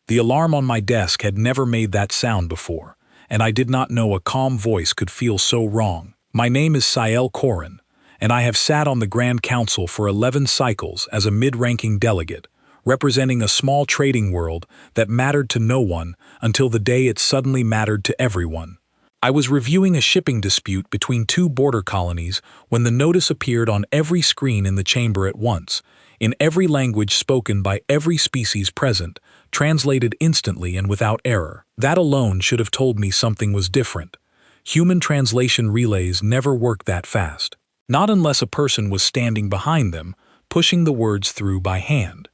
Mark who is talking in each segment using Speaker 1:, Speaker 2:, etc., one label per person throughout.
Speaker 1: The alarm on my desk had never made that sound before, and I did not know a calm voice could feel so wrong. My name is Sael Korin, and I have sat on the Grand Council for 11 cycles as a mid-ranking delegate, representing a small trading world that mattered to no one until the day it suddenly mattered to everyone. I was reviewing a shipping dispute between two border colonies when the notice appeared on every screen in the chamber at once, in every language spoken by every species present, translated instantly and without error. That alone should have told me something was different. Human translation relays never work that fast. Not unless a person was standing behind them, pushing the words through by hand.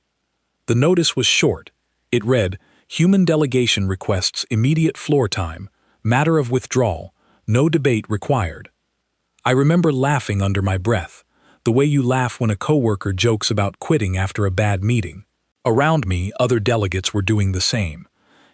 Speaker 1: The notice was short. It read, "Human delegation requests immediate floor time, matter of withdrawal, no debate required." I remember laughing under my breath, the way you laugh when a coworker jokes about quitting after a bad meeting. Around me, other delegates were doing the same.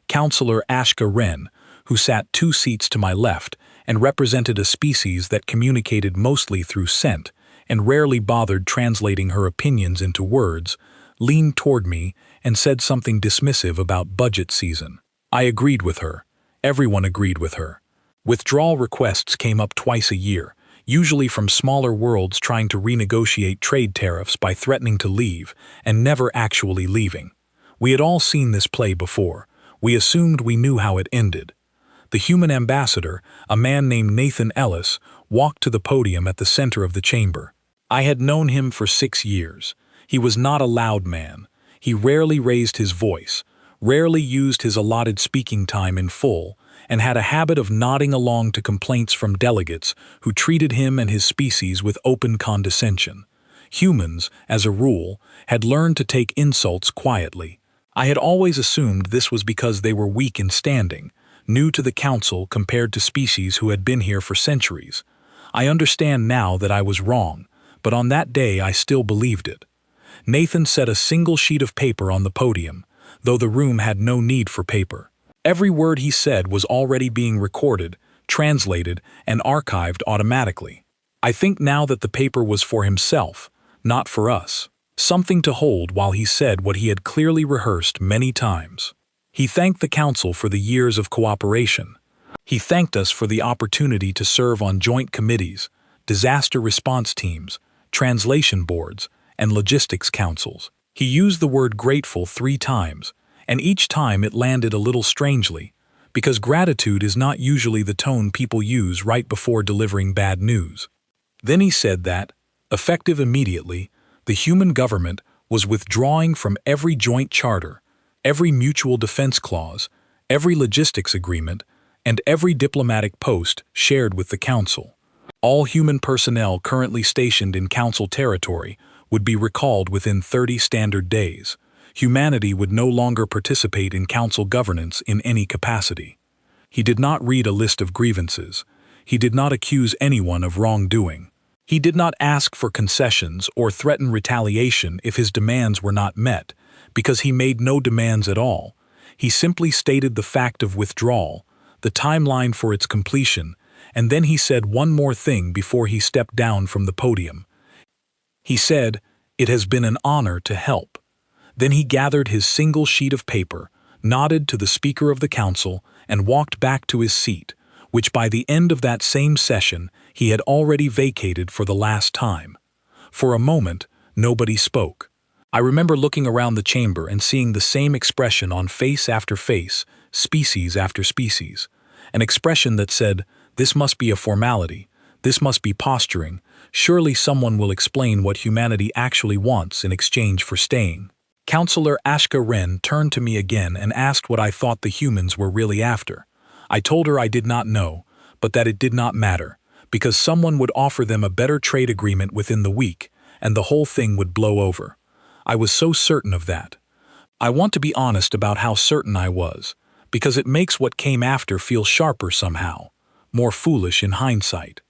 Speaker 1: Counselor Ashka Wren, who sat 2 seats to my left and represented a species that communicated mostly through scent and rarely bothered translating her opinions into words, leaned toward me and said something dismissive about budget season. I agreed with her. Everyone agreed with her. Withdrawal requests came up twice a year, usually from smaller worlds trying to renegotiate trade tariffs by threatening to leave and never actually leaving. We had all seen this play before. We assumed we knew how it ended. The human ambassador, a man named Nathan Ellis, walked to the podium at the center of the chamber. I had known him for 6 years. He was not a loud man. He rarely raised his voice, rarely used his allotted speaking time in full, and had a habit of nodding along to complaints from delegates who treated him and his species with open condescension. Humans, as a rule, had learned to take insults quietly. I had always assumed this was because they were weak in standing, new to the council compared to species who had been here for centuries. I understand now that I was wrong, but on that day I still believed it. Nathan set a single sheet of paper on the podium, though the room had no need for paper. Every word he said was already being recorded, translated, and archived automatically. I think now that the paper was for himself, not for us. Something to hold while he said what he had clearly rehearsed many times. He thanked the council for the years of cooperation. He thanked us for the opportunity to serve on joint committees, disaster response teams, translation boards, and logistics councils. He used the word grateful 3 times, and each time it landed a little strangely, because gratitude is not usually the tone people use right before delivering bad news. Then he said that, effective immediately, the human government was withdrawing from every joint charter, every mutual defense clause, every logistics agreement, and every diplomatic post shared with the council. All human personnel currently stationed in council territory would be recalled within 30 standard days. Humanity would no longer participate in council governance in any capacity. He did not read a list of grievances. He did not accuse anyone of wrongdoing. He did not ask for concessions or threaten retaliation if his demands were not met, because he made no demands at all. He simply stated the fact of withdrawal, the timeline for its completion, and then he said one more thing before he stepped down from the podium. He said, "It has been an honor to help." Then he gathered his single sheet of paper, nodded to the Speaker of the Council, and walked back to his seat, which by the end of that same session he had already vacated for the last time. For a moment, nobody spoke. I remember looking around the chamber and seeing the same expression on face after face, species after species. An expression that said, "This must be a formality. This must be posturing. Surely someone will explain what humanity actually wants in exchange for staying." Counselor Ashka Wren turned to me again and asked what I thought the humans were really after. I told her I did not know, but that it did not matter, because someone would offer them a better trade agreement within the week, and the whole thing would blow over. I was so certain of that. I want to be honest about how certain I was, because it makes what came after feel sharper somehow, more foolish in hindsight.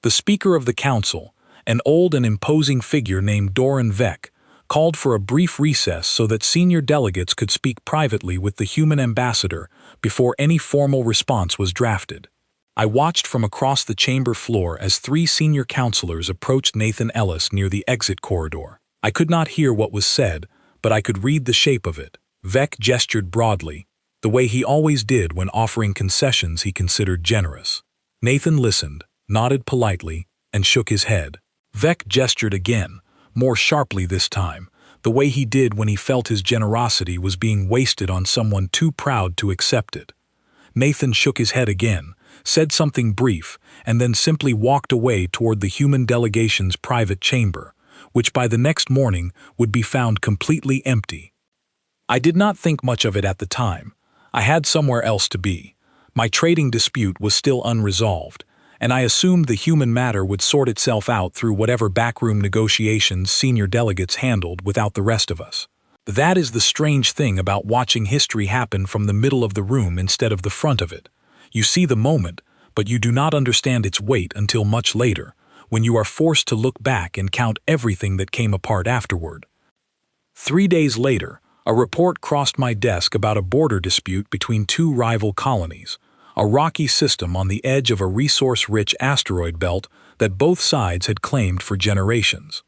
Speaker 1: The Speaker of the Council, an old and imposing figure named Doran Vec, called for a brief recess so that senior delegates could speak privately with the human ambassador before any formal response was drafted. I watched from across the chamber floor as 3 senior counselors approached Nathan Ellis near the exit corridor. I could not hear what was said, but I could read the shape of it. Vec gestured broadly, the way he always did when offering concessions he considered generous. Nathan listened, nodded politely, and shook his head. Vec gestured again, more sharply this time, the way he did when he felt his generosity was being wasted on someone too proud to accept it. Nathan shook his head again, said something brief, and then simply walked away toward the human delegation's private chamber, which by the next morning would be found completely empty. I did not think much of it at the time. I had somewhere else to be. My trading dispute was still unresolved, and I assumed the human matter would sort itself out through whatever backroom negotiations senior delegates handled without the rest of us. That is the strange thing about watching history happen from the middle of the room instead of the front of it. You see the moment, but you do not understand its weight until much later, when you are forced to look back and count everything that came apart afterward. 3 days later, a report crossed my desk about a border dispute between two rival colonies, a rocky system on the edge of a resource-rich asteroid belt that both sides had claimed for generations.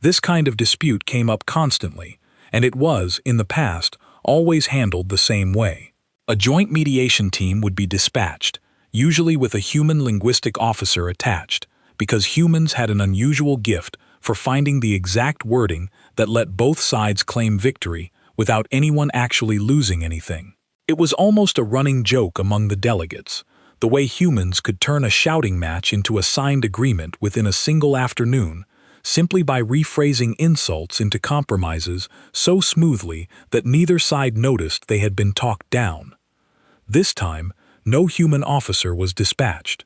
Speaker 1: This kind of dispute came up constantly, and it was, in the past, always handled the same way. A joint mediation team would be dispatched, usually with a human linguistic officer attached, because humans had an unusual gift for finding the exact wording that let both sides claim victory without anyone actually losing anything. It was almost a running joke among the delegates, the way humans could turn a shouting match into a signed agreement within a single afternoon, simply by rephrasing insults into compromises so smoothly that neither side noticed they had been talked down. This time, no human officer was dispatched.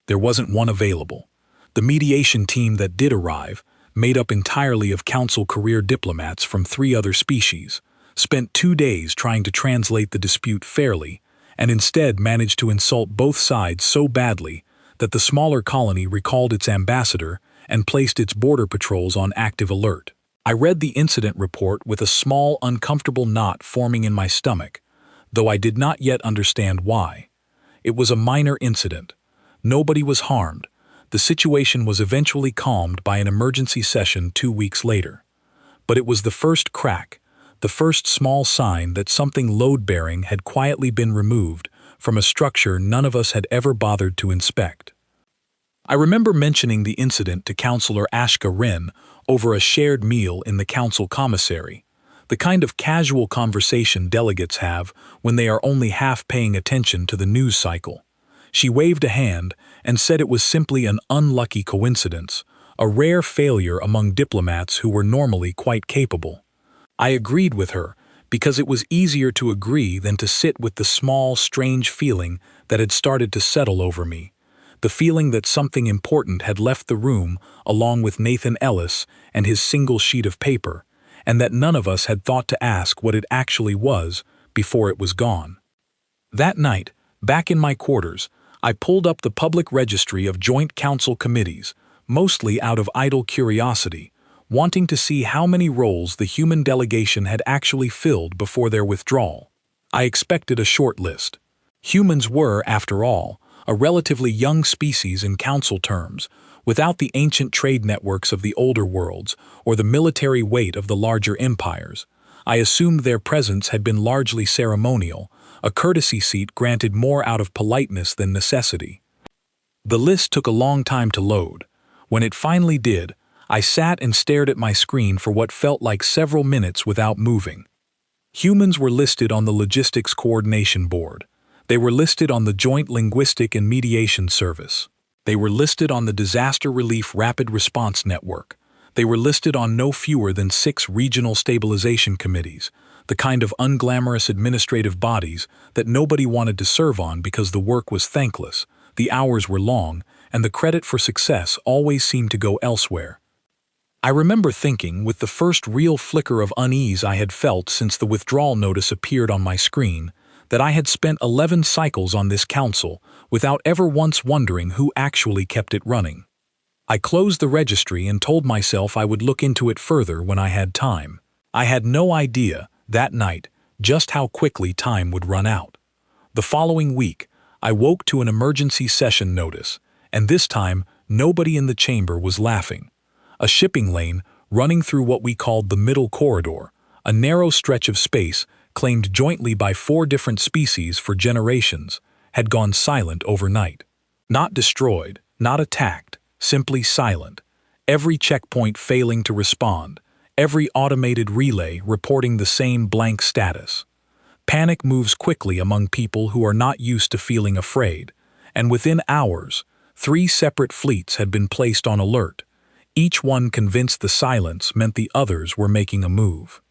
Speaker 1: There wasn't one available. The mediation team that did arrive, made up entirely of council career diplomats from 3 other species, spent 2 days trying to translate the dispute fairly, and instead managed to insult both sides so badly that the smaller colony recalled its ambassador and placed its border patrols on active alert. I read the incident report with a small, uncomfortable knot forming in my stomach, though I did not yet understand why. It was a minor incident. Nobody was harmed. The situation was eventually calmed by an emergency session 2 weeks later. But it was the first crack, the first small sign that something load-bearing had quietly been removed from a structure none of us had ever bothered to inspect. I remember mentioning the incident to Councillor Ashka Wren over a shared meal in the council commissary, the kind of casual conversation delegates have when they are only half paying attention to the news cycle. She waved a hand and said it was simply an unlucky coincidence, a rare failure among diplomats who were normally quite capable. I agreed with her because it was easier to agree than to sit with the small, strange feeling that had started to settle over me, the feeling that something important had left the room along with Nathan Ellis and his single sheet of paper, and that none of us had thought to ask what it actually was before it was gone. That night, back in my quarters, I pulled up the public registry of joint council committees, mostly out of idle curiosity, wanting to see how many roles the human delegation had actually filled before their withdrawal. I expected a short list. Humans were, after all, a relatively young species in council terms, without the ancient trade networks of the older worlds or the military weight of the larger empires. I assumed their presence had been largely ceremonial, a courtesy seat granted more out of politeness than necessity. The list took a long time to load. When it finally did, I sat and stared at my screen for what felt like several minutes without moving. Humans were listed on the Logistics Coordination Board. They were listed on the Joint Linguistic and Mediation Service. They were listed on the Disaster Relief Rapid Response Network. They were listed on no fewer than 6 regional stabilization committees, the kind of unglamorous administrative bodies that nobody wanted to serve on because the work was thankless, the hours were long, and the credit for success always seemed to go elsewhere. I remember thinking, with the first real flicker of unease I had felt since the withdrawal notice appeared on my screen, that I had spent 11 cycles on this council without ever once wondering who actually kept it running. I closed the registry and told myself I would look into it further when I had time. I had no idea, that night, just how quickly time would run out. The following week, I woke to an emergency session notice, and this time, nobody in the chamber was laughing. A shipping lane running through what we called the middle corridor, a narrow stretch of space claimed jointly by 4 different species for generations, had gone silent overnight. Not destroyed, not attacked, simply silent. Every checkpoint failing to respond, every automated relay reporting the same blank status. Panic moves quickly among people who are not used to feeling afraid, and within hours, 3 separate fleets had been placed on alert, each one convinced the silence meant the others were making a move.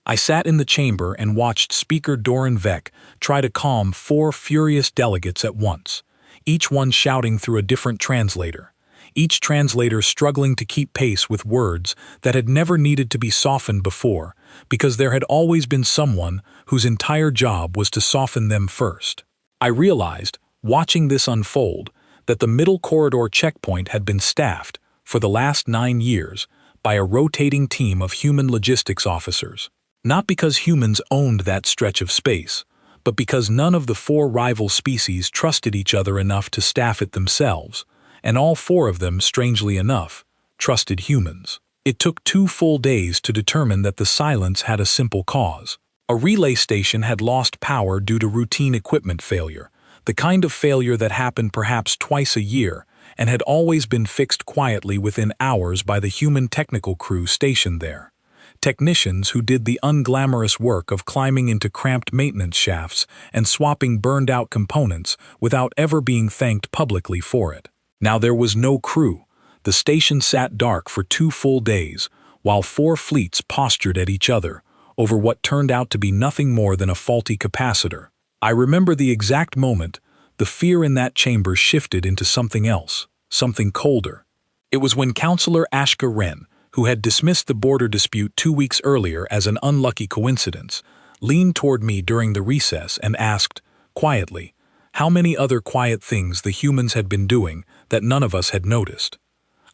Speaker 1: I sat in the chamber and watched Speaker Doran Vec try to calm 4 furious delegates at once, each one shouting through a different translator, each translator struggling to keep pace with words that had never needed to be softened before, because there had always been someone whose entire job was to soften them first. I realized, watching this unfold, that the middle corridor checkpoint had been staffed, for the last 9 years, by a rotating team of human logistics officers. Not because humans owned that stretch of space, but because none of the 4 rival species trusted each other enough to staff it themselves, and all 4 of them, strangely enough, trusted humans. It took 2 full days to determine that the silence had a simple cause. A relay station had lost power due to routine equipment failure, the kind of failure that happened perhaps twice a year and had always been fixed quietly within hours by the human technical crew stationed there. Technicians who did the unglamorous work of climbing into cramped maintenance shafts and swapping burned-out components without ever being thanked publicly for it. Now there was no crew. The station sat dark for 2 full days, while 4 fleets postured at each other over what turned out to be nothing more than a faulty capacitor. I remember the exact moment the fear in that chamber shifted into something else, something colder. It was when Councillor Ashka Wren, who had dismissed the border dispute 2 weeks earlier as an unlucky coincidence, leaned toward me during the recess and asked, quietly, how many other quiet things the humans had been doing that none of us had noticed.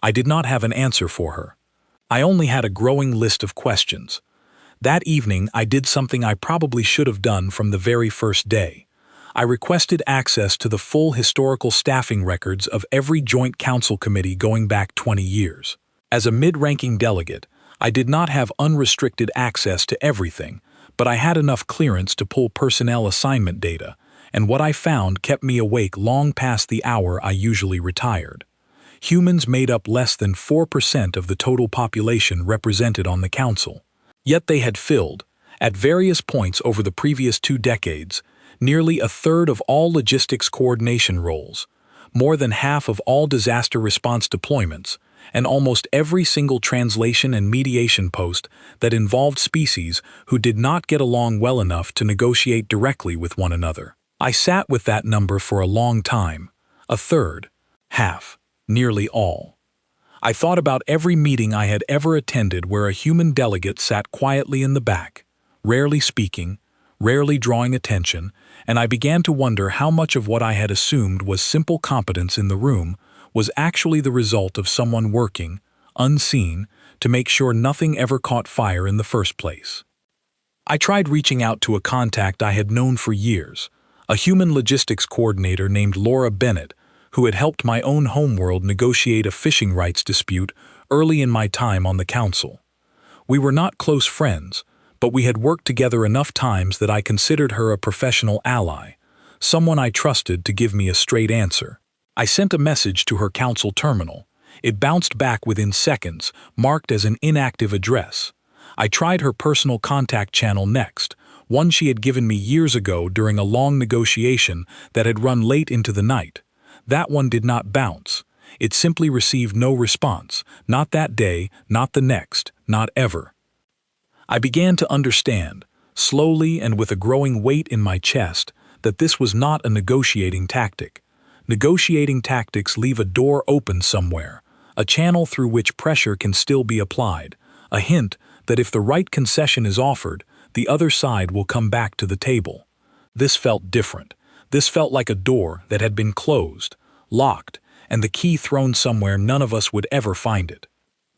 Speaker 1: I did not have an answer for her. I only had a growing list of questions. That evening I did something I probably should have done from the very first day. I requested access to the full historical staffing records of every Joint Council Committee going back 20 years. As a mid-ranking delegate, I did not have unrestricted access to everything, but I had enough clearance to pull personnel assignment data, and what I found kept me awake long past the hour I usually retired. Humans made up less than 4% of the total population represented on the council. Yet they had filled, at various points over the previous 2 decades, nearly a third of all logistics coordination roles, more than half of all disaster response deployments, and almost every single translation and mediation post that involved species who did not get along well enough to negotiate directly with one another. I sat with that number for a long time, a third, half, nearly all. I thought about every meeting I had ever attended where a human delegate sat quietly in the back, rarely speaking, rarely drawing attention, and I began to wonder how much of what I had assumed was simple competence in the room was actually the result of someone working, unseen, to make sure nothing ever caught fire in the first place. I tried reaching out to a contact I had known for years, a human logistics coordinator named Laura Bennett, who had helped my own homeworld negotiate a fishing rights dispute early in my time on the council. We were not close friends, but we had worked together enough times that I considered her a professional ally, someone I trusted to give me a straight answer. I sent a message to her council terminal. It bounced back within seconds, marked as an inactive address. I tried her personal contact channel next, one she had given me years ago during a long negotiation that had run late into the night. That one did not bounce. It simply received no response, not that day, not the next, not ever. I began to understand, slowly and with a growing weight in my chest, that this was not a negotiating tactic. Negotiating tactics leave a door open somewhere, a channel through which pressure can still be applied, a hint that if the right concession is offered, the other side will come back to the table. This felt different. This felt like a door that had been closed, locked, and the key thrown somewhere none of us would ever find it.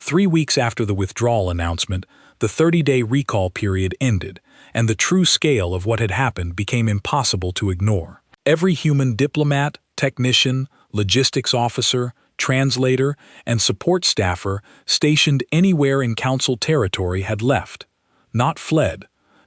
Speaker 1: 3 weeks after the withdrawal announcement, the 30-day recall period ended, and the true scale of what had happened became impossible to ignore. Every human diplomat, technician, logistics officer, translator, and support staffer stationed anywhere in council territory had left. Not fled,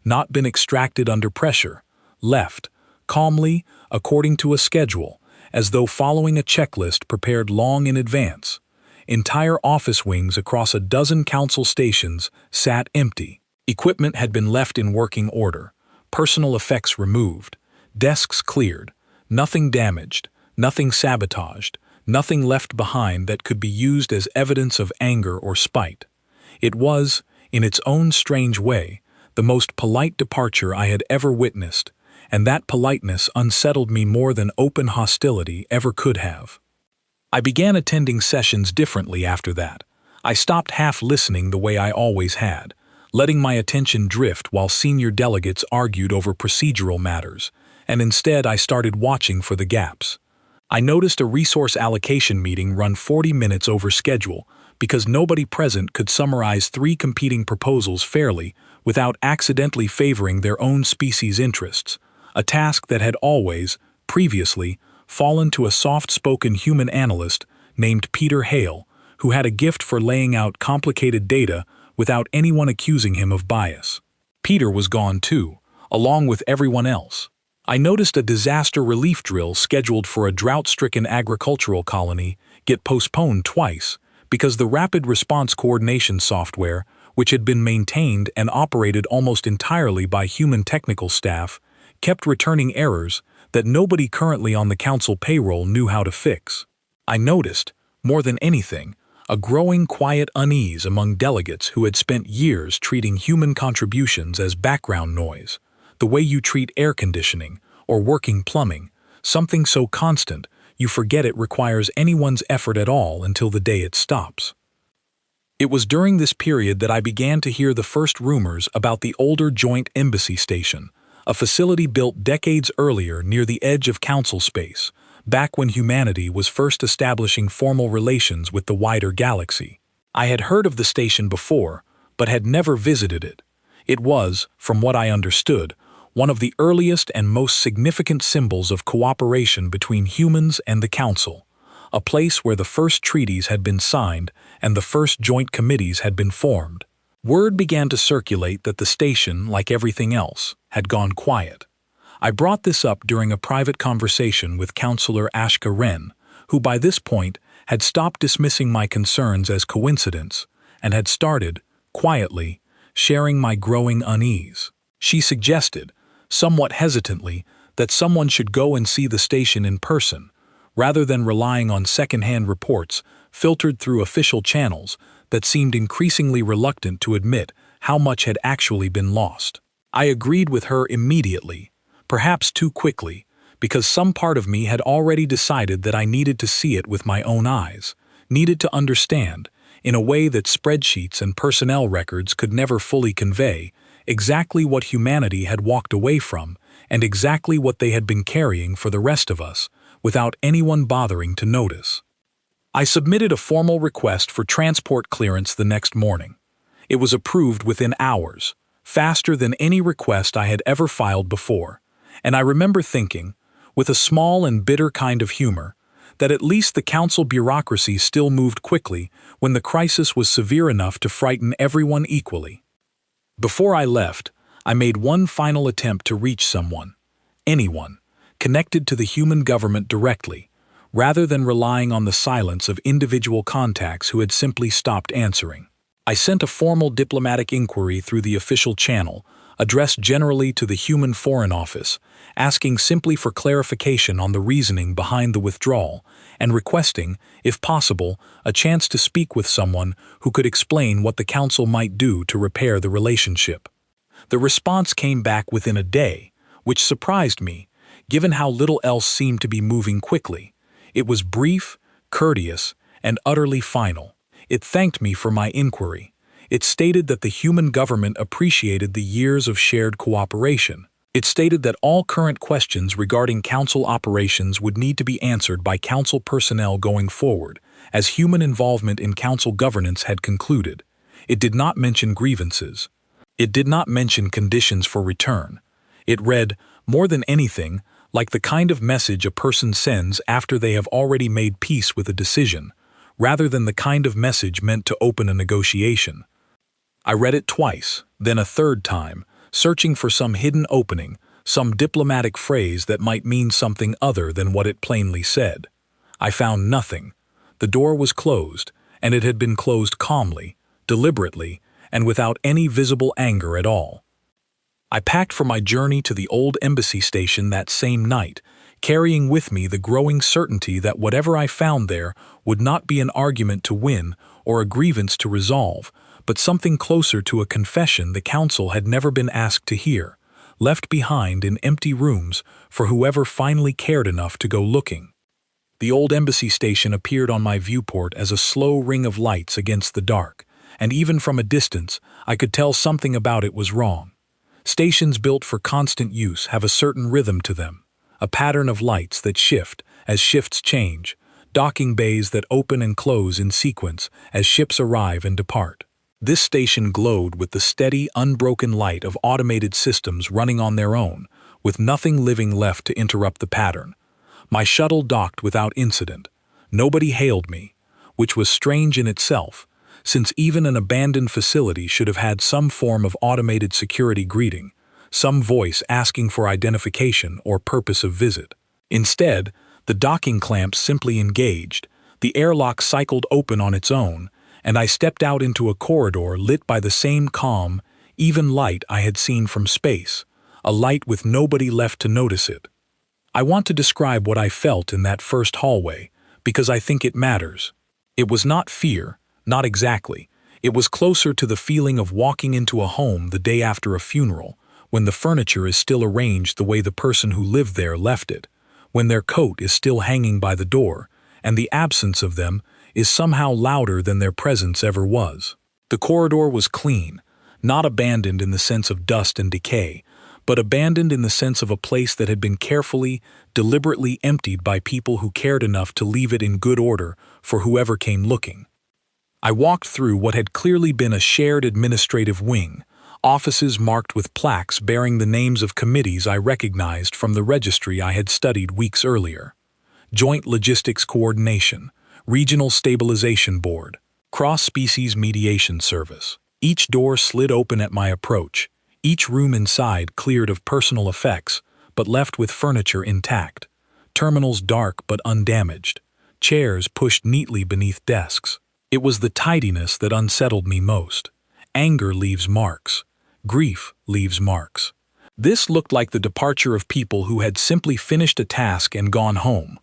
Speaker 1: not been extracted under pressure, left, calmly, according to a schedule, as though following a checklist prepared long in advance. Entire office wings across a dozen council stations sat empty. Equipment had been left in working order, personal effects removed, desks cleared, nothing damaged, nothing sabotaged, nothing left behind that could be used as evidence of anger or spite. It was, in its own strange way, the most polite departure I had ever witnessed, and that politeness unsettled me more than open hostility ever could have. I began attending sessions differently after that. I stopped half listening the way I always had, letting my attention drift while senior delegates argued over procedural matters, and instead I started watching for the gaps. I noticed a resource allocation meeting run 40 minutes over schedule because nobody present could summarize 3 competing proposals fairly without accidentally favoring their own species' interests, a task that had always, previously, fallen to a soft-spoken human analyst named Peter Hale, who had a gift for laying out complicated data without anyone accusing him of bias. Peter was gone too, along with everyone else. I noticed a disaster relief drill scheduled for a drought-stricken agricultural colony get postponed twice because the rapid response coordination software, which had been maintained and operated almost entirely by human technical staff, kept returning errors that nobody currently on the council payroll knew how to fix. I noticed, more than anything, a growing quiet unease among delegates who had spent years treating human contributions as background noise, the way you treat air conditioning or working plumbing, something so constant you forget it requires anyone's effort at all until the day it stops. It was during this period that I began to hear the first rumors about the older Joint Embassy Station, a facility built decades earlier near the edge of council space, back when humanity was first establishing formal relations with the wider galaxy. I had heard of the station before, but had never visited it. It was, from what I understood, one of the earliest and most significant symbols of cooperation between humans and the Council, a place where the first treaties had been signed and the first joint committees had been formed. Word began to circulate that the station, like everything else, had gone quiet. I brought this up during a private conversation with Councillor Ashka Wren, who by this point had stopped dismissing my concerns as coincidence and had started, quietly, sharing my growing unease. She suggested, somewhat hesitantly, that someone should go and see the station in person, rather than relying on second-hand reports filtered through official channels that seemed increasingly reluctant to admit how much had actually been lost. I agreed with her immediately, perhaps too quickly, because some part of me had already decided that I needed to see it with my own eyes, needed to understand, in a way that spreadsheets and personnel records could never fully convey, exactly what humanity had walked away from and exactly what they had been carrying for the rest of us, without anyone bothering to notice. I submitted a formal request for transport clearance the next morning. It was approved within hours, faster than any request I had ever filed before, and I remember thinking, with a small and bitter kind of humor, that at least the council bureaucracy still moved quickly when the crisis was severe enough to frighten everyone equally. Before I left, I made one final attempt to reach someone, anyone, connected to the human government directly, rather than relying on the silence of individual contacts who had simply stopped answering. I sent a formal diplomatic inquiry through the official channel, addressed generally to the Human Foreign Office, asking simply for clarification on the reasoning behind the withdrawal, and requesting, if possible, a chance to speak with someone who could explain what the Council might do to repair the relationship. The response came back within a day, which surprised me, given how little else seemed to be moving quickly. It was brief, courteous, and utterly final. It thanked me for my inquiry. It stated that the human government appreciated the years of shared cooperation. It stated that all current questions regarding Council operations would need to be answered by Council personnel going forward, as human involvement in Council governance had concluded. It did not mention grievances. It did not mention conditions for return. It read, more than anything, like the kind of message a person sends after they have already made peace with a decision, rather than the kind of message meant to open a negotiation. I read it twice, then a third time, searching for some hidden opening, some diplomatic phrase that might mean something other than what it plainly said. I found nothing. The door was closed, and it had been closed calmly, deliberately, and without any visible anger at all. I packed for my journey to the old embassy station that same night, carrying with me the growing certainty that whatever I found there would not be an argument to win or a grievance to resolve, but something closer to a confession the council had never been asked to hear, left behind in empty rooms for whoever finally cared enough to go looking. The old embassy station appeared on my viewport as a slow ring of lights against the dark, and even from a distance I could tell something about it was wrong. Stations built for constant use have a certain rhythm to them, a pattern of lights that shift as shifts change, docking bays that open and close in sequence as ships arrive and depart. This station glowed with the steady, unbroken light of automated systems running on their own, with nothing living left to interrupt the pattern. My shuttle docked without incident. Nobody hailed me, which was strange in itself, since even an abandoned facility should have had some form of automated security greeting, some voice asking for identification or purpose of visit. Instead, the docking clamps simply engaged, the airlock cycled open on its own, and I stepped out into a corridor lit by the same calm, even light I had seen from space, a light with nobody left to notice it. I want to describe what I felt in that first hallway, because I think it matters. It was not fear, not exactly. It was closer to the feeling of walking into a home the day after a funeral, when the furniture is still arranged the way the person who lived there left it, when their coat is still hanging by the door, and the absence of them is somehow louder than their presence ever was. The corridor was clean, not abandoned in the sense of dust and decay, but abandoned in the sense of a place that had been carefully, deliberately emptied by people who cared enough to leave it in good order for whoever came looking. I walked through what had clearly been a shared administrative wing, offices marked with plaques bearing the names of committees I recognized from the registry I had studied weeks earlier. Joint Logistics Coordination, Regional Stabilization Board, Cross-Species Mediation Service. Each door slid open at my approach, each room inside cleared of personal effects, but left with furniture intact, terminals dark but undamaged, chairs pushed neatly beneath desks. It was the tidiness that unsettled me most. Anger leaves marks. Grief leaves marks. This looked like the departure of people who had simply finished a task and gone home.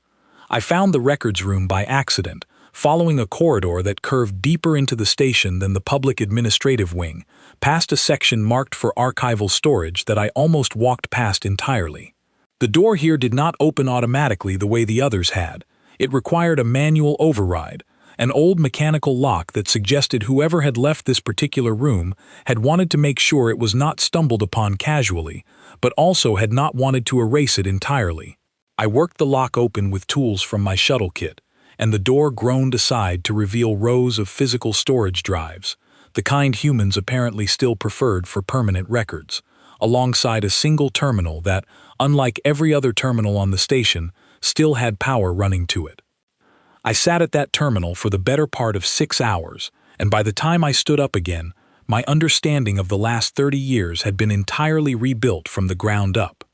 Speaker 1: I found the records room by accident, following a corridor that curved deeper into the station than the public administrative wing, past a section marked for archival storage that I almost walked past entirely. The door here did not open automatically the way the others had. It required a manual override, an old mechanical lock that suggested whoever had left this particular room had wanted to make sure it was not stumbled upon casually, but also had not wanted to erase it entirely. I worked the lock open with tools from my shuttle kit, and the door groaned aside to reveal rows of physical storage drives, the kind humans apparently still preferred for permanent records, alongside a single terminal that, unlike every other terminal on the station, still had power running to it. I sat at that terminal for the better part of 6 hours, and by the time I stood up again, my understanding of the last 30 years had been entirely rebuilt from the ground up.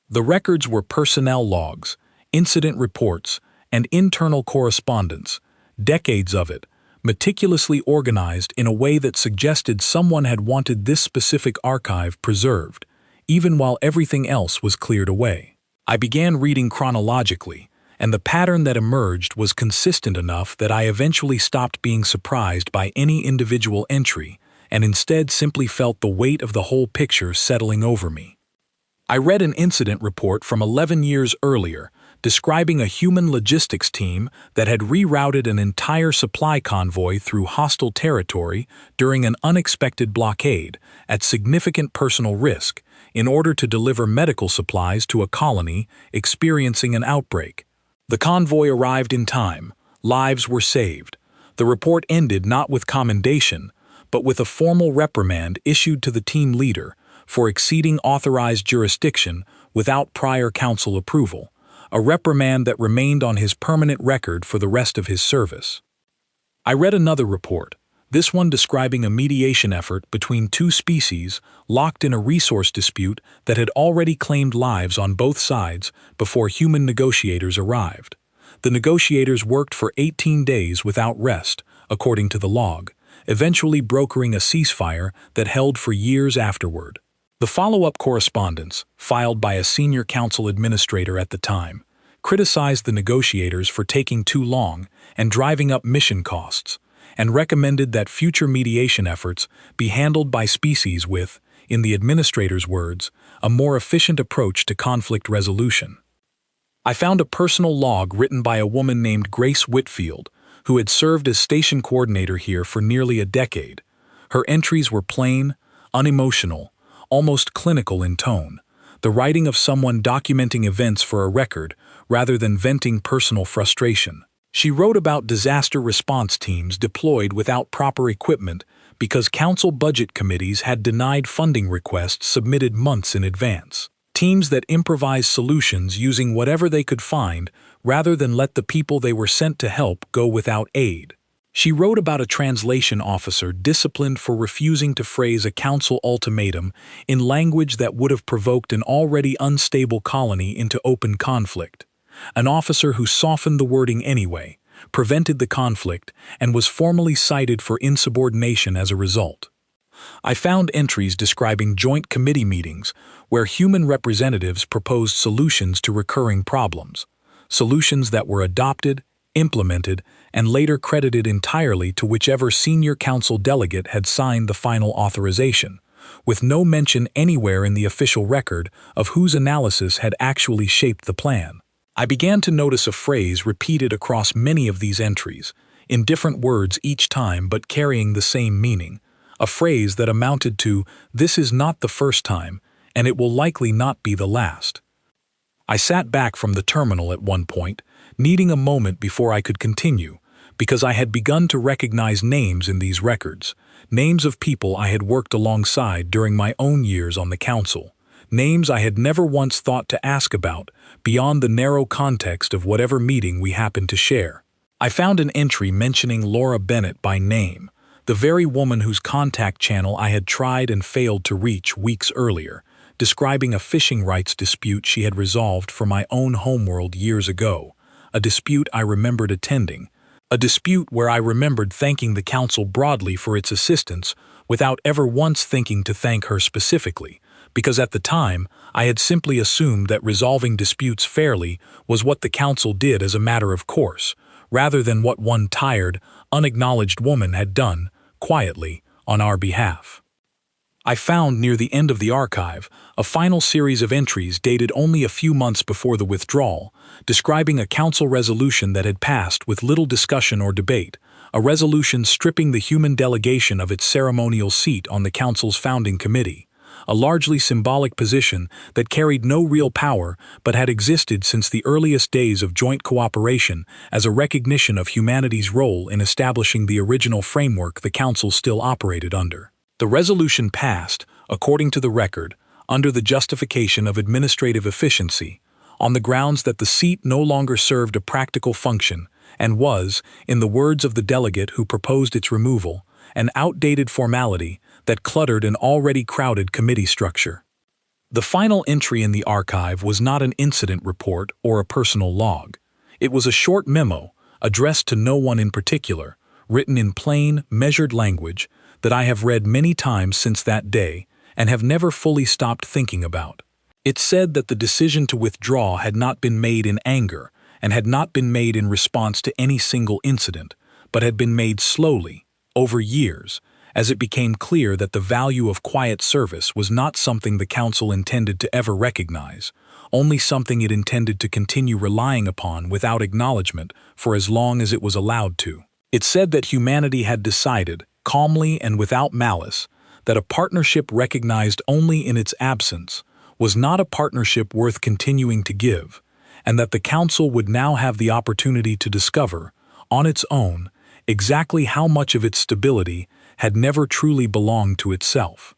Speaker 1: The records were personnel logs, incident reports, and internal correspondence, decades of it, meticulously organized in a way that suggested someone had wanted this specific archive preserved, even while everything else was cleared away. I began reading chronologically, and the pattern that emerged was consistent enough that I eventually stopped being surprised by any individual entry and instead simply felt the weight of the whole picture settling over me. I read an incident report from 11 years earlier describing a human logistics team that had rerouted an entire supply convoy through hostile territory during an unexpected blockade at significant personal risk in order to deliver medical supplies to a colony experiencing an outbreak. The convoy arrived in time, lives were saved. The report ended not with commendation, but with a formal reprimand issued to the team leader for exceeding authorized jurisdiction without prior council approval, a reprimand that remained on his permanent record for the rest of his service. I read another report, this one describing a mediation effort between two species locked in a resource dispute that had already claimed lives on both sides before human negotiators arrived. The negotiators worked for 18 days without rest, according to the log, eventually brokering a ceasefire that held for years afterward. The follow-up correspondence, filed by a senior council administrator at the time, criticized the negotiators for taking too long and driving up mission costs, and recommended that future mediation efforts be handled by species with, in the administrator's words, a more efficient approach to conflict resolution. I found a personal log written by a woman named Grace Whitfield, who had served as station coordinator here for nearly a decade. Her entries were plain, unemotional, almost clinical in tone, the writing of someone documenting events for a record rather than venting personal frustration. She wrote about disaster response teams deployed without proper equipment because council budget committees had denied funding requests submitted months in advance. Teams that improvised solutions using whatever they could find rather than let the people they were sent to help go without aid. She wrote about a translation officer disciplined for refusing to phrase a council ultimatum in language that would have provoked an already unstable colony into open conflict. An officer who softened the wording anyway, prevented the conflict, and was formally cited for insubordination as a result. I found entries describing joint committee meetings where human representatives proposed solutions to recurring problems, solutions that were adopted, implemented, and later credited entirely to whichever senior council delegate had signed the final authorization, with no mention anywhere in the official record of whose analysis had actually shaped the plan. I began to notice a phrase repeated across many of these entries, in different words each time but carrying the same meaning, a phrase that amounted to, "This is not the first time, and it will likely not be the last." I sat back from the terminal at one point, needing a moment before I could continue, because I had begun to recognize names in these records, names of people I had worked alongside during my own years on the council. Names I had never once thought to ask about, beyond the narrow context of whatever meeting we happened to share. I found an entry mentioning Laura Bennett by name, the very woman whose contact channel I had tried and failed to reach weeks earlier, describing a fishing rights dispute she had resolved for my own homeworld years ago, a dispute I remembered attending, a dispute where I remembered thanking the council broadly for its assistance without ever once thinking to thank her specifically, because at the time I had simply assumed that resolving disputes fairly was what the council did as a matter of course, rather than what one tired, unacknowledged woman had done, quietly, on our behalf. I found near the end of the archive a final series of entries dated only a few months before the withdrawal, describing a council resolution that had passed with little discussion or debate, a resolution stripping the human delegation of its ceremonial seat on the council's founding committee, a largely symbolic position that carried no real power but had existed since the earliest days of joint cooperation as a recognition of humanity's role in establishing the original framework the council still operated under. The resolution passed, according to the record, under the justification of administrative efficiency, on the grounds that the seat no longer served a practical function and was, in the words of the delegate who proposed its removal, an outdated formality that cluttered an already crowded committee structure. The final entry in the archive was not an incident report or a personal log. It was a short memo, addressed to no one in particular, written in plain, measured language that I have read many times since that day and have never fully stopped thinking about. It said that the decision to withdraw had not been made in anger and had not been made in response to any single incident, but had been made slowly, over years, as it became clear that the value of quiet service was not something the council intended to ever recognize, only something it intended to continue relying upon without acknowledgement for as long as it was allowed to. It said that humanity had decided, calmly and without malice, that a partnership recognized only in its absence was not a partnership worth continuing to give, and that the council would now have the opportunity to discover, on its own, exactly how much of its stability had never truly belonged to itself.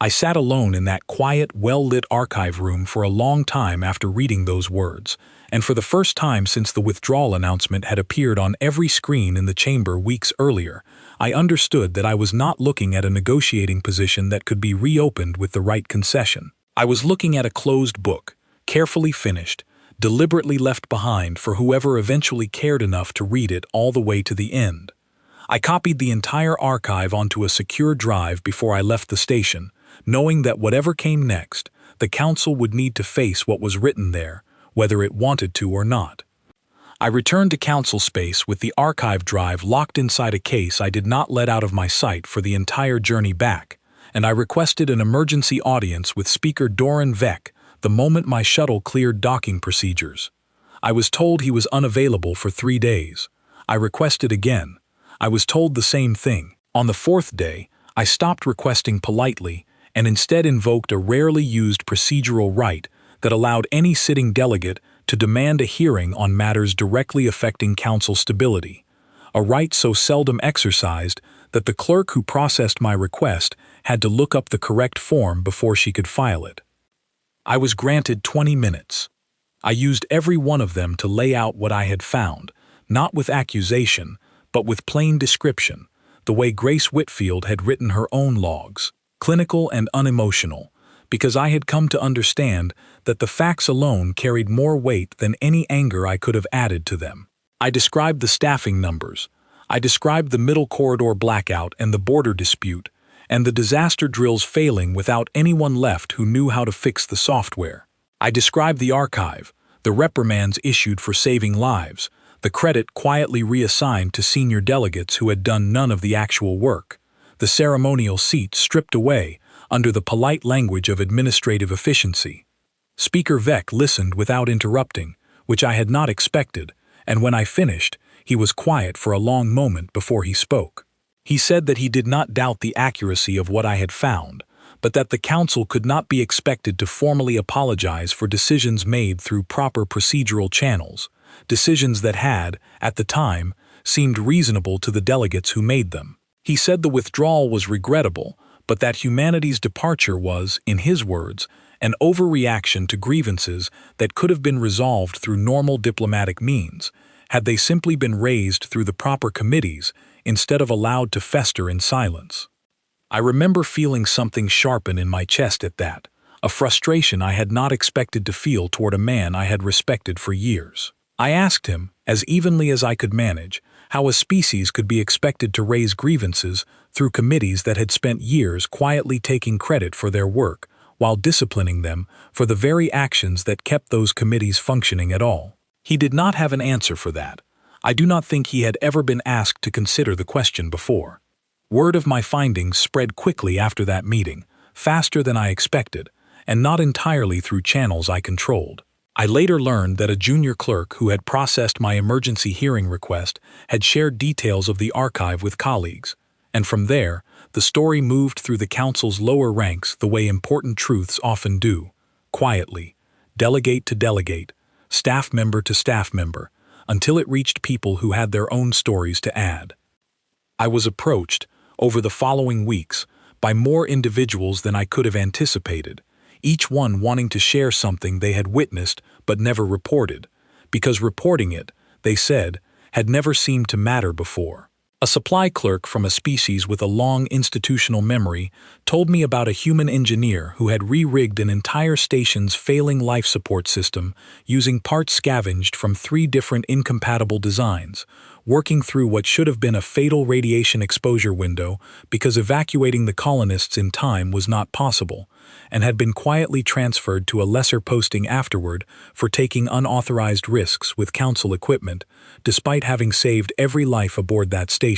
Speaker 1: I sat alone in that quiet, well-lit archive room for a long time after reading those words, and for the first time since the withdrawal announcement had appeared on every screen in the chamber weeks earlier, I understood that I was not looking at a negotiating position that could be reopened with the right concession. I was looking at a closed book, carefully finished, deliberately left behind for whoever eventually cared enough to read it all the way to the end. I copied the entire archive onto a secure drive before I left the station, knowing that whatever came next, the council would need to face what was written there, whether it wanted to or not. I returned to council space with the archive drive locked inside a case I did not let out of my sight for the entire journey back, and I requested an emergency audience with Speaker Doran Vec the moment my shuttle cleared docking procedures. I was told he was unavailable for 3 days. I requested again. I was told the same thing. On the 4th day, I stopped requesting politely and instead invoked a rarely used procedural right that allowed any sitting delegate to demand a hearing on matters directly affecting council stability, a right so seldom exercised that the clerk who processed my request had to look up the correct form before she could file it. I was granted 20 minutes. I used every one of them to lay out what I had found, not with accusation, but with plain description, the way Grace Whitfield had written her own logs, clinical and unemotional, because I had come to understand that the facts alone carried more weight than any anger I could have added to them. I described the staffing numbers. I described the middle corridor blackout and the border dispute, and the disaster drills failing without anyone left who knew how to fix the software. I described the archive, the reprimands issued for saving lives, the credit quietly reassigned to senior delegates who had done none of the actual work, the ceremonial seats stripped away under the polite language of administrative efficiency. Speaker Vec listened without interrupting, which I had not expected, and when I finished, he was quiet for a long moment before he spoke. He said that he did not doubt the accuracy of what I had found, but that the council could not be expected to formally apologize for decisions made through proper procedural channels, decisions that had, at the time, seemed reasonable to the delegates who made them. He said the withdrawal was regrettable, but that humanity's departure was, in his words, an overreaction to grievances that could have been resolved through normal diplomatic means, had they simply been raised through the proper committees instead of allowed to fester in silence. I remember feeling something sharpen in my chest at that, a frustration I had not expected to feel toward a man I had respected for years. I asked him, as evenly as I could manage, how a species could be expected to raise grievances through committees that had spent years quietly taking credit for their work while disciplining them for the very actions that kept those committees functioning at all. He did not have an answer for that. I do not think he had ever been asked to consider the question before. Word of my findings spread quickly after that meeting, faster than I expected, and not entirely through channels I controlled. I later learned that a junior clerk who had processed my emergency hearing request had shared details of the archive with colleagues, and from there, the story moved through the council's lower ranks the way important truths often do, quietly, delegate to delegate, staff member to staff member, until it reached people who had their own stories to add. I was approached, over the following weeks, by more individuals than I could have anticipated, each one wanting to share something they had witnessed but never reported, because reporting it, they said, had never seemed to matter before. A supply clerk from a species with a long institutional memory told me about a human engineer who had re-rigged an entire station's failing life support system using parts scavenged from 3 different incompatible designs, working through what should have been a fatal radiation exposure window because evacuating the colonists in time was not possible, and had been quietly transferred to a lesser posting afterward for taking unauthorized risks with council equipment, despite having saved every life aboard that station.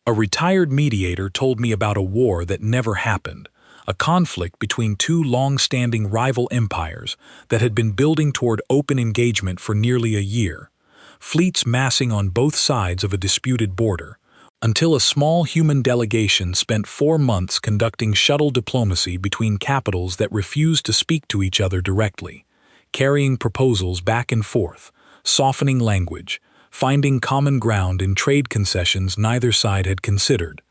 Speaker 1: A retired mediator told me about a war that never happened, a conflict between 2 long-standing rival empires that had been building toward open engagement for nearly a year, fleets massing on both sides of a disputed border, until a small human delegation spent 4 months conducting shuttle diplomacy between capitals that refused to speak to each other directly, carrying proposals back and forth, softening language, finding common ground in trade concessions neither side had considered,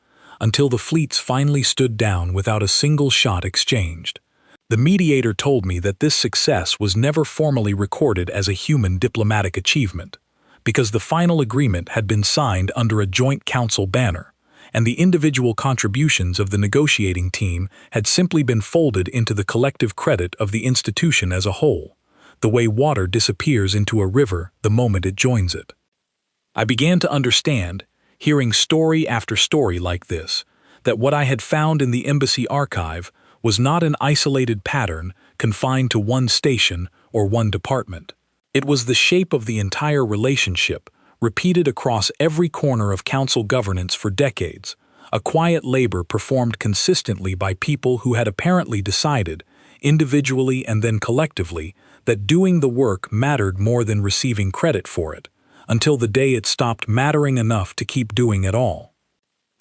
Speaker 1: until the fleets finally stood down without a single shot exchanged. The mediator told me that this success was never formally recorded as a human diplomatic achievement, because the final agreement had been signed under a joint council banner, and the individual contributions of the negotiating team had simply been folded into the collective credit of the institution as a whole, the way water disappears into a river the moment it joins it. I began to understand, hearing story after story like this, that what I had found in the embassy archive was not an isolated pattern confined to one station or one department. It was the shape of the entire relationship, repeated across every corner of council governance for decades, a quiet labor performed consistently by people who had apparently decided, individually and then collectively, that doing the work mattered more than receiving credit for it, until the day it stopped mattering enough to keep doing at all.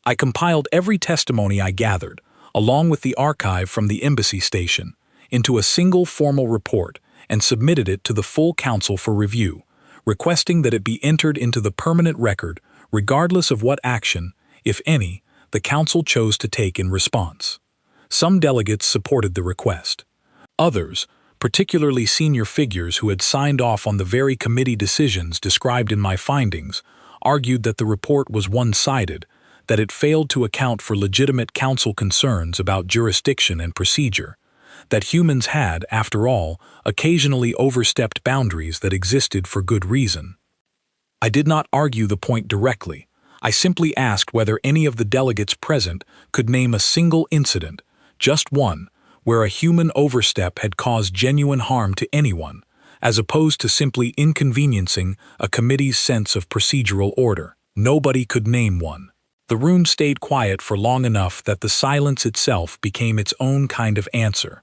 Speaker 1: I compiled every testimony I gathered, along with the archive from the embassy station, into a single formal report and submitted it to the full council for review, requesting that it be entered into the permanent record regardless of what action, if any, the council chose to take in response. Some delegates supported the request. Others, particularly senior figures who had signed off on the very committee decisions described in my findings, argued that the report was one-sided, that it failed to account for legitimate council concerns about jurisdiction and procedure, that humans had, after all, occasionally overstepped boundaries that existed for good reason. I did not argue the point directly. I simply asked whether any of the delegates present could name a single incident, just one, where a human overstep had caused genuine harm to anyone, as opposed to simply inconveniencing a committee's sense of procedural order. Nobody could name one. The room stayed quiet for long enough that the silence itself became its own kind of answer.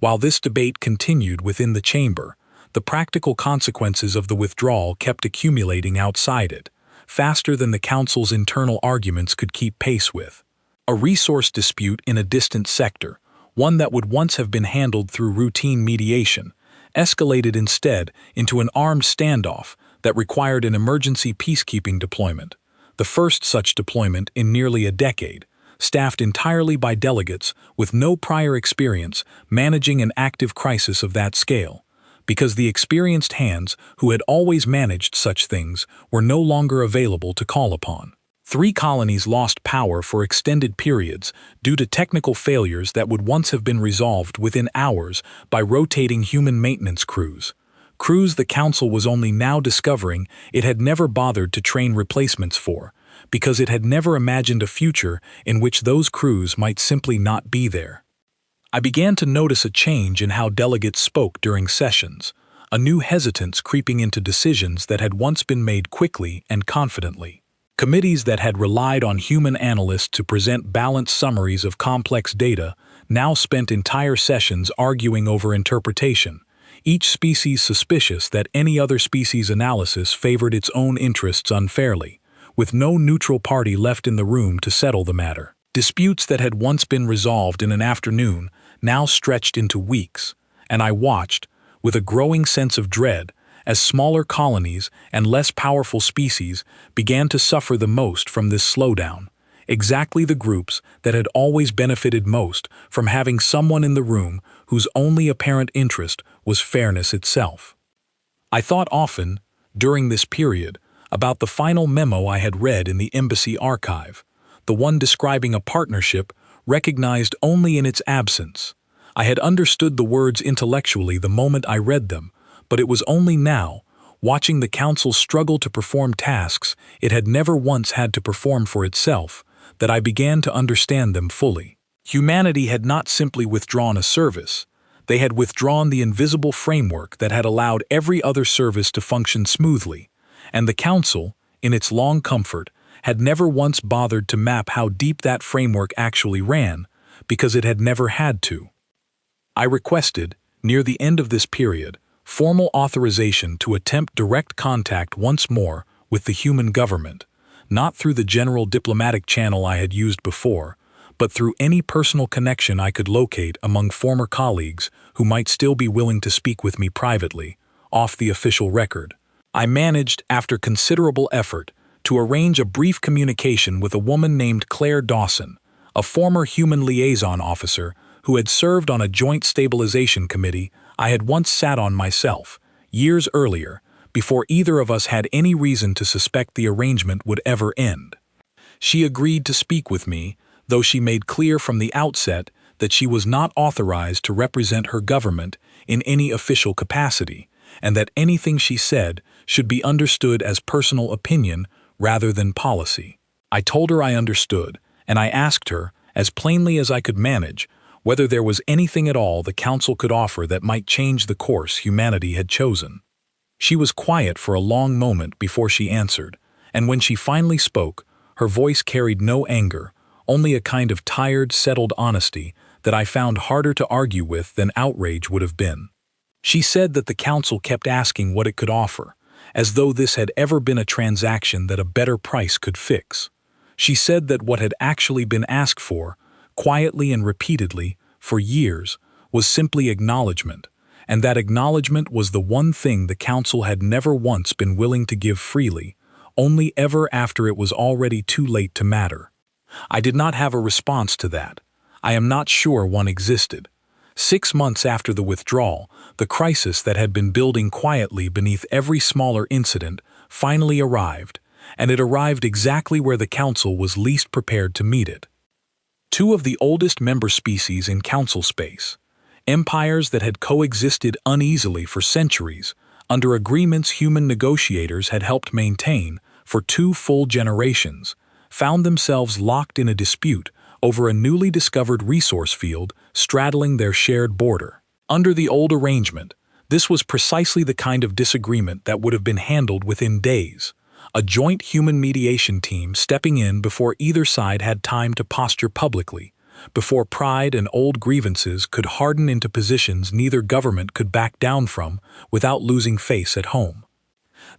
Speaker 1: While this debate continued within the chamber, the practical consequences of the withdrawal kept accumulating outside it, faster than the council's internal arguments could keep pace with. A resource dispute in a distant sector, one that would once have been handled through routine mediation, escalated instead into an armed standoff that required an emergency peacekeeping deployment, the first such deployment in nearly a decade, staffed entirely by delegates with no prior experience managing an active crisis of that scale, because the experienced hands who had always managed such things were no longer available to call upon. 3 colonies lost power for extended periods due to technical failures that would once have been resolved within hours by rotating human maintenance crews. Crews the council was only now discovering it had never bothered to train replacements for, because it had never imagined a future in which those crews might simply not be there. I began to notice a change in how delegates spoke during sessions, a new hesitance creeping into decisions that had once been made quickly and confidently. Committees that had relied on human analysts to present balanced summaries of complex data now spent entire sessions arguing over interpretation, each species suspicious that any other species' analysis favored its own interests unfairly, with no neutral party left in the room to settle the matter. Disputes that had once been resolved in an afternoon now stretched into weeks, and I watched, with a growing sense of dread, as smaller colonies and less powerful species began to suffer the most from this slowdown, exactly the groups that had always benefited most from having someone in the room whose only apparent interest was fairness itself. I thought often, during this period, about the final memo I had read in the embassy archive, the one describing a partnership recognized only in its absence. I had understood the words intellectually the moment I read them, but it was only now, watching the council struggle to perform tasks it had never once had to perform for itself, that I began to understand them fully. Humanity had not simply withdrawn a service, they had withdrawn the invisible framework that had allowed every other service to function smoothly, and the council, in its long comfort, had never once bothered to map how deep that framework actually ran, because it had never had to. I requested, near the end of this period, formal authorization to attempt direct contact once more with the human government, not through the general diplomatic channel I had used before, but through any personal connection I could locate among former colleagues who might still be willing to speak with me privately, off the official record. I managed, after considerable effort, to arrange a brief communication with a woman named Claire Dawson, a former human liaison officer who had served on a joint stabilization committee I had once sat on myself, years earlier, before either of us had any reason to suspect the arrangement would ever end. She agreed to speak with me, though she made clear from the outset that she was not authorized to represent her government in any official capacity, and that anything she said should be understood as personal opinion rather than policy. I told her I understood, and I asked her, as plainly as I could manage, whether there was anything at all the Council could offer that might change the course humanity had chosen. She was quiet for a long moment before she answered, and when she finally spoke, her voice carried no anger, only a kind of tired, settled honesty that I found harder to argue with than outrage would have been. She said that the Council kept asking what it could offer, as though this had ever been a transaction that a better price could fix. She said that what had actually been asked for, quietly and repeatedly, for years, was simply acknowledgement, and that acknowledgement was the one thing the Council had never once been willing to give freely, only ever after it was already too late to matter. I did not have a response to that. I am not sure one existed. 6 months after the withdrawal, the crisis that had been building quietly beneath every smaller incident finally arrived, and it arrived exactly where the Council was least prepared to meet it. Two of the oldest member species in Council space, empires that had coexisted uneasily for centuries, under agreements human negotiators had helped maintain for 2 full generations, found themselves locked in a dispute over a newly discovered resource field straddling their shared border. Under the old arrangement, this was precisely the kind of disagreement that would have been handled within days, a joint human mediation team stepping in before either side had time to posture publicly, before pride and old grievances could harden into positions neither government could back down from without losing face at home.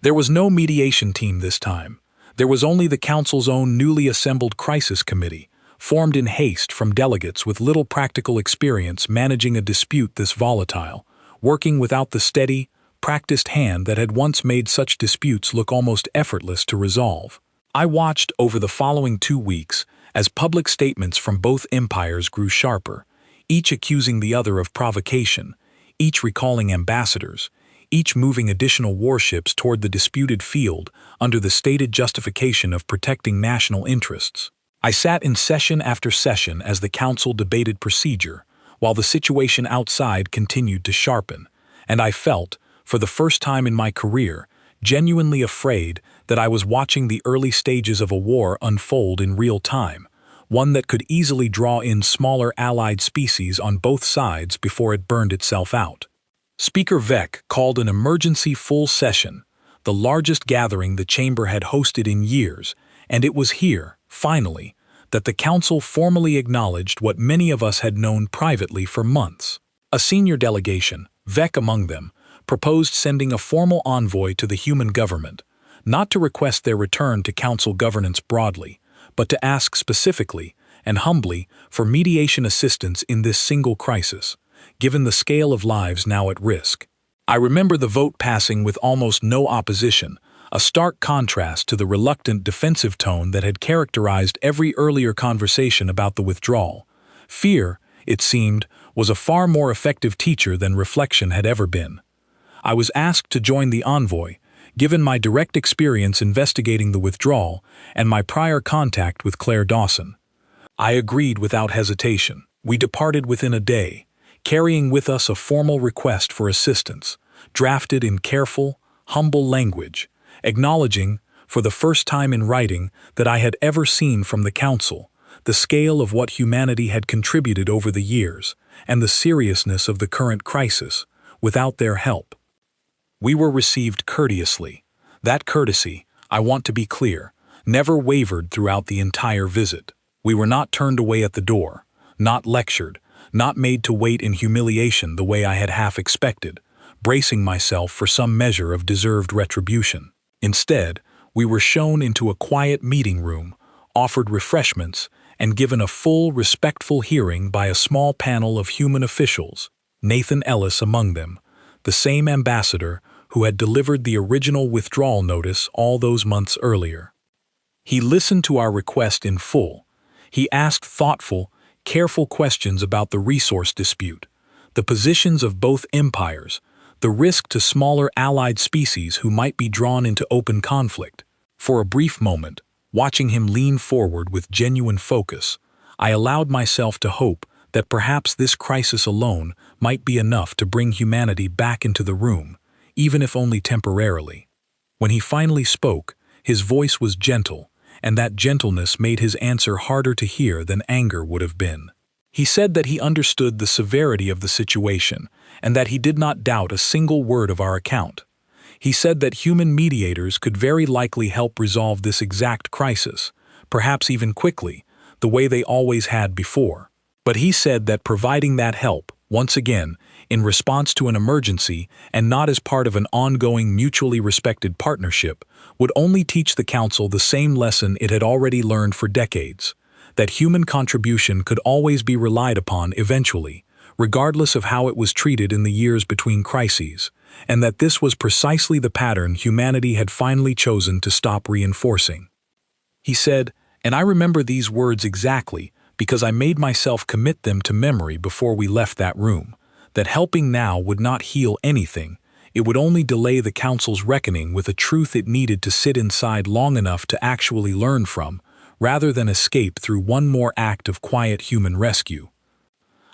Speaker 1: There was no mediation team this time. There was only the Council's own newly assembled crisis committee, formed in haste from delegates with little practical experience managing a dispute this volatile, working without the steady, practiced hand that had once made such disputes look almost effortless to resolve. I watched over the following 2 weeks as public statements from both empires grew sharper, each accusing the other of provocation, each recalling ambassadors, each moving additional warships toward the disputed field under the stated justification of protecting national interests. I sat in session after session as the Council debated procedure, while the situation outside continued to sharpen, and I felt, for the first time in my career, genuinely afraid that I was watching the early stages of a war unfold in real time, one that could easily draw in smaller allied species on both sides before it burned itself out. Speaker Vec called an emergency full session, the largest gathering the chamber had hosted in years, and it was here, finally, that the Council formally acknowledged what many of us had known privately for months. A senior delegation, Vec among them, proposed sending a formal envoy to the human government, not to request their return to Council governance broadly, but to ask specifically and humbly for mediation assistance in this single crisis, given the scale of lives now at risk. I remember the vote passing with almost no opposition, a stark contrast to the reluctant defensive tone that had characterized every earlier conversation about the withdrawal. Fear, it seemed, was a far more effective teacher than reflection had ever been. I was asked to join the envoy, given my direct experience investigating the withdrawal and my prior contact with Claire Dawson. I agreed without hesitation. We departed within a day, carrying with us a formal request for assistance, drafted in careful, humble language, acknowledging, for the first time in writing that I had ever seen from the Council, the scale of what humanity had contributed over the years and the seriousness of the current crisis, without their help. We were received courteously. That courtesy, I want to be clear, never wavered throughout the entire visit. We were not turned away at the door, not lectured, not made to wait in humiliation the way I had half expected, bracing myself for some measure of deserved retribution. Instead, we were shown into a quiet meeting room, offered refreshments, and given a full, respectful hearing by a small panel of human officials, Nathan Ellis among them, the same ambassador who had delivered the original withdrawal notice all those months earlier. He listened to our request in full. He asked thoughtful, careful questions about the resource dispute, the positions of both empires, the risk to smaller allied species who might be drawn into open conflict. For a brief moment, watching him lean forward with genuine focus, I allowed myself to hope that perhaps this crisis alone might be enough to bring humanity back into the room, even if only temporarily. When he finally spoke, his voice was gentle, and that gentleness made his answer harder to hear than anger would have been. He said that he understood the severity of the situation, and that he did not doubt a single word of our account. He said that human mediators could very likely help resolve this exact crisis, perhaps even quickly, the way they always had before. But he said that providing that help, once again, in response to an emergency and not as part of an ongoing mutually respected partnership, would only teach the Council the same lesson it had already learned for decades, that human contribution could always be relied upon eventually, regardless of how it was treated in the years between crises, and that this was precisely the pattern humanity had finally chosen to stop reinforcing. He said, and I remember these words exactly because I made myself commit them to memory before we left that room, that helping now would not heal anything, it would only delay the Council's reckoning with a truth it needed to sit inside long enough to actually learn from, rather than escape through one more act of quiet human rescue.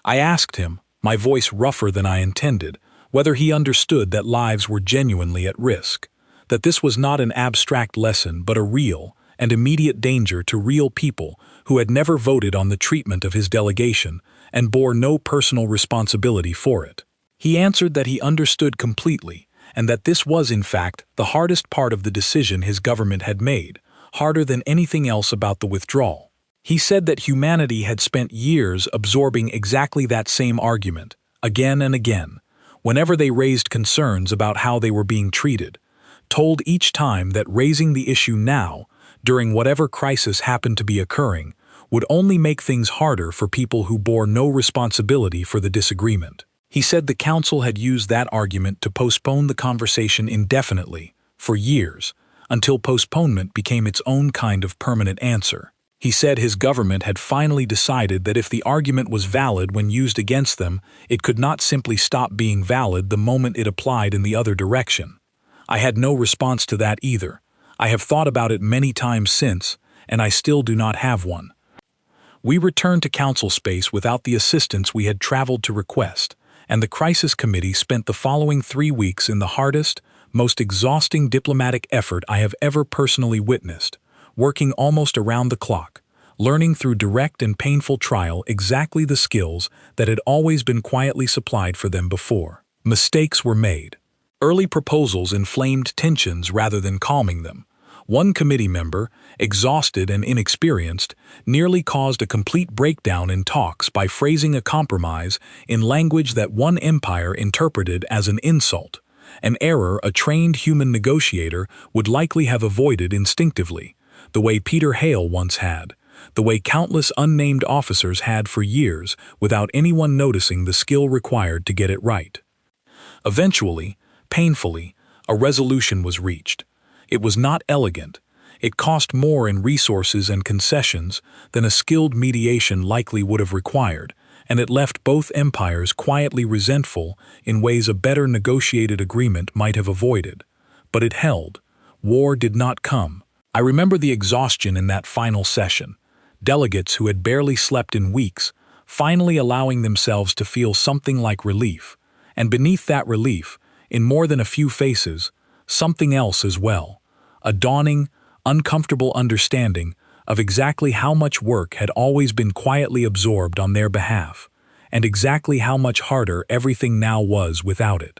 Speaker 1: I asked him, my voice rougher than I intended, whether he understood that lives were genuinely at risk, that this was not an abstract lesson but a real and immediate danger to real people who had never voted on the treatment of his delegation and bore no personal responsibility for it. He answered that he understood completely, and that this was in fact the hardest part of the decision his government had made, harder than anything else about the withdrawal. He said that humanity had spent years absorbing exactly that same argument, again and again, whenever they raised concerns about how they were being treated, told each time that raising the issue now, during whatever crisis happened to be occurring, would only make things harder for people who bore no responsibility for the disagreement. He said the Council had used that argument to postpone the conversation indefinitely, for years, until postponement became its own kind of permanent answer. He said his government had finally decided that if the argument was valid when used against them, it could not simply stop being valid the moment it applied in the other direction. I had no response to that either. I have thought about it many times since, and I still do not have one. We returned to Council space without the assistance we had traveled to request, and the Crisis Committee spent the following 3 weeks in the hardest, most exhausting diplomatic effort I have ever personally witnessed, working almost around the clock, learning through direct and painful trial exactly the skills that had always been quietly supplied for them before. Mistakes were made. Early proposals inflamed tensions rather than calming them. One committee member, exhausted and inexperienced, nearly caused a complete breakdown in talks by phrasing a compromise in language that one empire interpreted as an insult, an error a trained human negotiator would likely have avoided instinctively, the way Peter Hale once had, the way countless unnamed officers had for years without anyone noticing the skill required to get it right. Eventually, painfully, a resolution was reached. It was not elegant. It cost more in resources and concessions than a skilled mediation likely would have required, and it left both empires quietly resentful in ways a better negotiated agreement might have avoided. But it held. War did not come. I remember the exhaustion in that final session. Delegates who had barely slept in weeks, finally allowing themselves to feel something like relief, and beneath that relief, in more than a few faces, something else as well. A dawning, uncomfortable understanding of exactly how much work had always been quietly absorbed on their behalf, and exactly how much harder everything now was without it.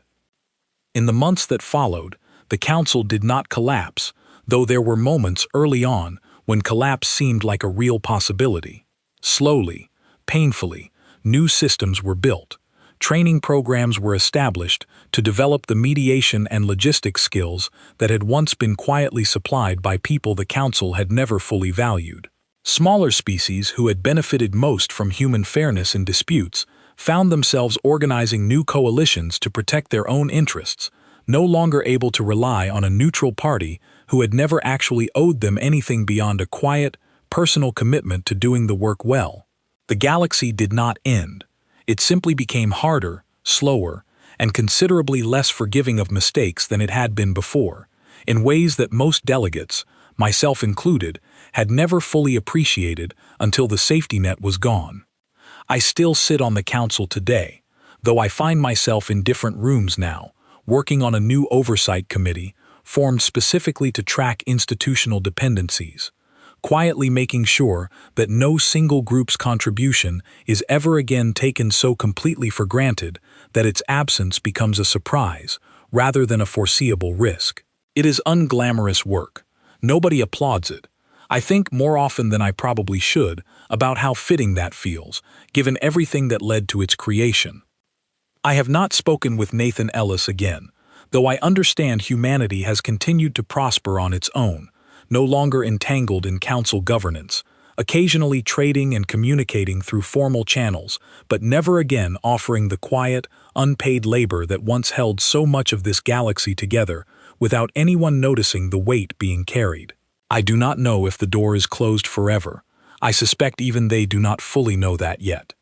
Speaker 1: In the months that followed, the Council did not collapse, though there were moments early on when collapse seemed like a real possibility. Slowly, painfully, new systems were built. Training programs were established to develop the mediation and logistics skills that had once been quietly supplied by people the Council had never fully valued. Smaller species who had benefited most from human fairness in disputes found themselves organizing new coalitions to protect their own interests, no longer able to rely on a neutral party who had never actually owed them anything beyond a quiet, personal commitment to doing the work well. The galaxy did not end. It simply became harder, slower, and considerably less forgiving of mistakes than it had been before, in ways that most delegates, myself included, had never fully appreciated until the safety net was gone. I still sit on the council today, though I find myself in different rooms now, working on a new oversight committee formed specifically to track institutional dependencies, quietly making sure that no single group's contribution is ever again taken so completely for granted that its absence becomes a surprise rather than a foreseeable risk. It is unglamorous work. Nobody applauds it. I think more often than I probably should about how fitting that feels, given everything that led to its creation. I have not spoken with Nathan Ellis again, though I understand humanity has continued to prosper on its own, no longer entangled in council governance, occasionally trading and communicating through formal channels, but never again offering the quiet, unpaid labor that once held so much of this galaxy together without anyone noticing the weight being carried. I do not know if the door is closed forever. I suspect even they do not fully know that yet.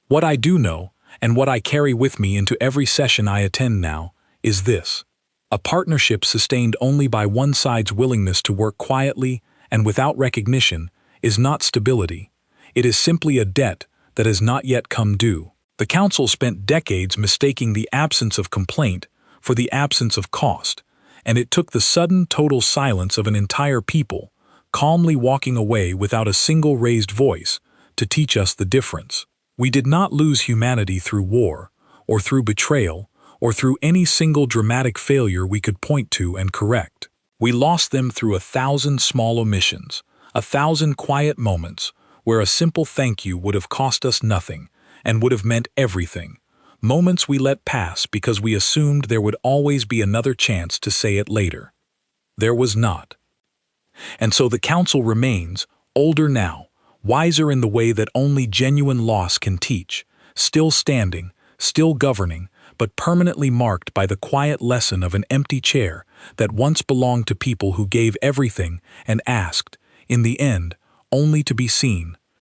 Speaker 1: What I do know, and what I carry with me into every session I attend now, is this. A partnership sustained only by one side's willingness to work quietly and without recognition is not stability. It is simply a debt that has not yet come due. The Council spent decades mistaking the absence of complaint for the absence of cost, and it took the sudden total silence of an entire people, calmly walking away without a single raised voice, to teach us the difference. We did not lose humanity through war, or through betrayal, or through any single dramatic failure we could point to and correct. We lost them through 1,000 small omissions, 1,000 quiet moments, where a simple thank you would have cost us nothing, and would have meant everything. Moments we let pass because we assumed there would always be another chance to say it later. There was not. And so the Council remains, older now, wiser in the way that only genuine loss can teach, still standing, still governing, but permanently marked by the quiet lesson of an empty chair that once belonged to people who gave everything and asked, in the end, only to be seen,